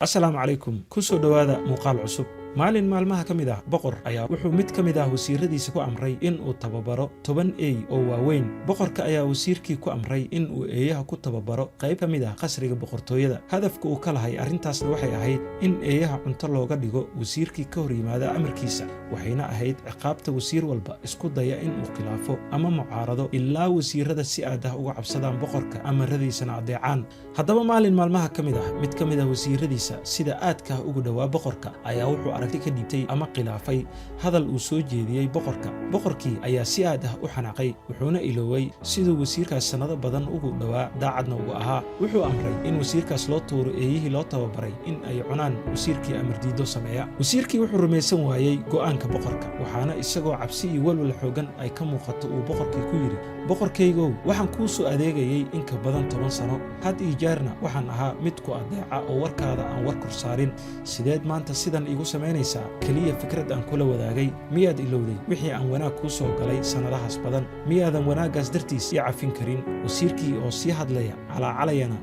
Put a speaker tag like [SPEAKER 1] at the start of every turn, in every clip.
[SPEAKER 1] Assalaamu calaykum ku soo dhawaada muuqaal cusub maalin maalmaha ka mid ah boqor ayaa wuxuu mid ka mid ah wasiiradiisa ku amray in uu tababaro 10 eey oo waaweyn boqorka ayaa wasiirkii ku amray in uu eeyaha ku tababaro qayb ka mid ah qasriga boqortooyada hadafka uu ka lahay arrintaasna waxay ahayd in eeyaha cunto looga dhigo wasiirkii ka hor yimaada amarkiisa waxayna ahayd ciqaabta wasiir walba isku daya in uu khilaafo ama mucaarado ilaa wasiirada si aad ah uga cabsadaan boqorka amaradiisana adeecaan haddaba maalin maalmaha ka mid ah mid ka mid ah wasiiradiisa sida aadka ugu dhawaa boqorka ayaa wuxuu aragti ka dhibtay ama khilaafay hadal uu soo jeediyay boqorkii ayaa si aad ah u xanaaqay wuxuuna ilooway siduu wasiirkaas sanado badan ugu dhawaa daacadna uu ahaa wuxuu amray in wasiirkaas loo tuuro eeyihii loo tababaray in ay cunaan wasiirkii amardiido sameeya wasiirkii wuxuu rumaysan waayey go'aanka boqorka waxaana isagoo cabsi iyo walwal xoogan ay ka muuqato uu boqorkii ku yidhi boqorkaygow waxaan kuu soo adeegayay in ka badan 10 sano had iyo jeerna waxaan ahaa mid ku adeeca oo warkaada aan war kor saarin sideed maanta sidan igu samaynaysaa keliya fikrad aan kula wadaagay miyaad ilowday wixii aan wanaag kuu soo galay sannadahaas badan miyaadan wanaaggaas dartiis ii cafin karin wasiirkii oo sii hadlaya calaacalayana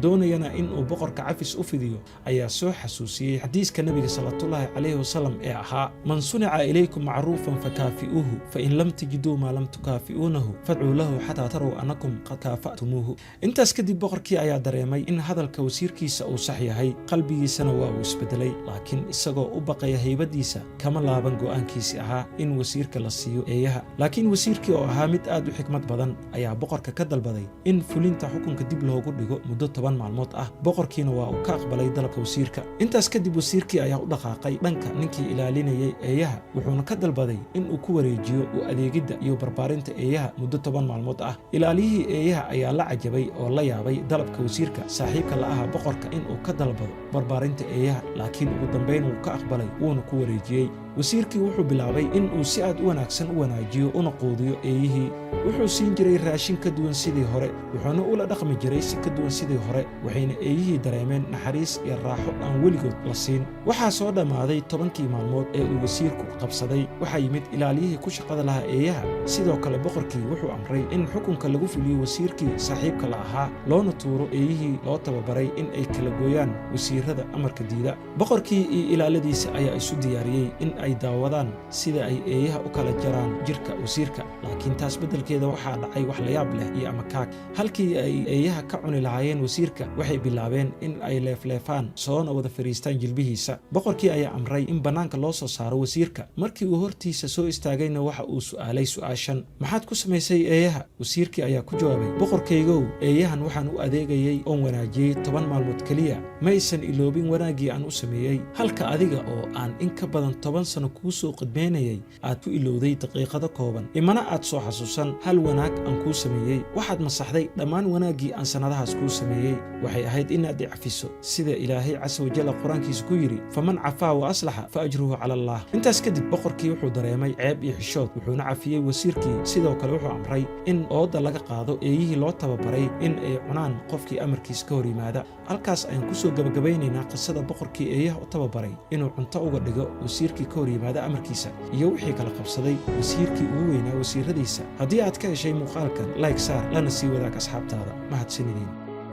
[SPEAKER 1] doonayana in uu boqorka cafis u fidiyo ayaa soo xasuusiyey xadiiska nebiga salawatullaahi calayhi wasalam ee ahaa man sunica ilaykum macruufan fakaafi'uuhu fain lam tajiduu maa lam tukaafi'uunahu fadcuu lahu xataa tarow annakum qad kaafa'tumuuhu intaas kadib boqorkii ayaa dareemay in hadalka wasiirkiisa uu sax yahay qalbigiisana waa uu isbedelay laakiin isagoo u baqaya haybadiisa kama laaban go'aankiisii ahaa in wasiirka la siiyo eeyaha laakiin wasiirkii oo ahaa mid aad u xikmad badan ayaa boqorka ka dalbaday in fulinta xukunka dib loogu dhigo muddo 10 maalmood ah boqorkiina waa uu ka aqbalay dalabka wasiirka intaas kadib wasiirkii ayaa u dhaqaaqay dhanka ninkii ilaalinayay eeyaha wuxuuna ka dalbaday in uu ku wareejiyo u adeegidda iyo barbaarinta eeyaha muddo 10 maalmood ah ilaaliyihii eeyaha ayaa la cajabay oo la yaabay dalabka wasiirka saaxiibka la aha boqorka in uu ka dalbado barbaarinta eeyaha laakiin ugu dambayn wuu ka aqbalay wuuna ku wareejiyey wasiirkii wuxuu bilaabay in uu si aad u wanaagsan u wanaajiyo una quudiyo eeyihii wuxuu siin jiray raashin ka duwan sidii hore wuxuuna ula dhaqmi jiray si ka duwan sidii hore waxayna eeyihii dareemeen naxariis iyo raaxo aan weligood la siin waxaa soo dhammaaday 10kii maalmood ee uu wasiirku qabsaday waxaa yimid ilaaliyihii ku shaqada lahaa eeyaha sidoo kale boqorkii wuxuu amray in xukunka lagu fuliyo wasiirkii saaxiibka la ahaa loona tuuro eeyihii loo tababaray in ay kala gooyaan wasiirada amarka diida boqorkii iyo ilaaladiisa ayaa isu diyaariyey in ay daawadaan sida ay eeyaha u kala jaraan jirka wasiirka laakiin taas beddelkeeda waxaa dhacay wax la yaab leh iyo amakaag halkii ay eeyaha ka cuni lahaayeen wasiirka waxay bilaabeen in ay leefleefaan soona wada fariistaan jilbihiisa boqorkii ayaa amray in bannaanka loo soo saaro wasiirka markii uu hortiisa soo istaagayna waxa uu su'aalay su'aashan maxaad ku samaysay eeyaha wasiirkii ayaa ku jawaabay boqorkaygow eeyahan waxaan u adeegayay oon wanaajiyey 10 maalmood keliya maysan iloobin wanaaggii aan u sameeyey halka adiga oo aan in ka badan 10 sano kuu soo qidmeynayay aad ku ilowday daqiiqado kooban imana aad soo xasuusan hal wanaag aan kuu sameeyey waxaad masaxday dhammaan wanaaggii aan sannadahaas kuu sameeyey waxay ahayd inaad i cafiso sida ilaahay casa wajalla qur-aankiisa ku yidhi faman cafaa wa aslaxa fa ajruhu cala allah intaas kadib boqorkii wuxuu dareemay ceeb iyo xishood wuxuuna cafiyey wasiirkii sidoo kale wuxuu amray in ooda laga qaado eeyihii loo tababaray in ay cunaan qofkii amarkiisa ka hor yimaada halkaas ayaan ku soo gabagabaynaynaa qisada boqorkii eeyaha u tababaray inuu cunto uga dhigo wasiirkii ka hor yimaada amarkiisa iyo wixii kala qabsaday wasiirkii ugu weynaa wasiiradiisa haddii aad ka heshay muuqaalkan like saar lana sii wadaag asxaabtaada mahadsanidin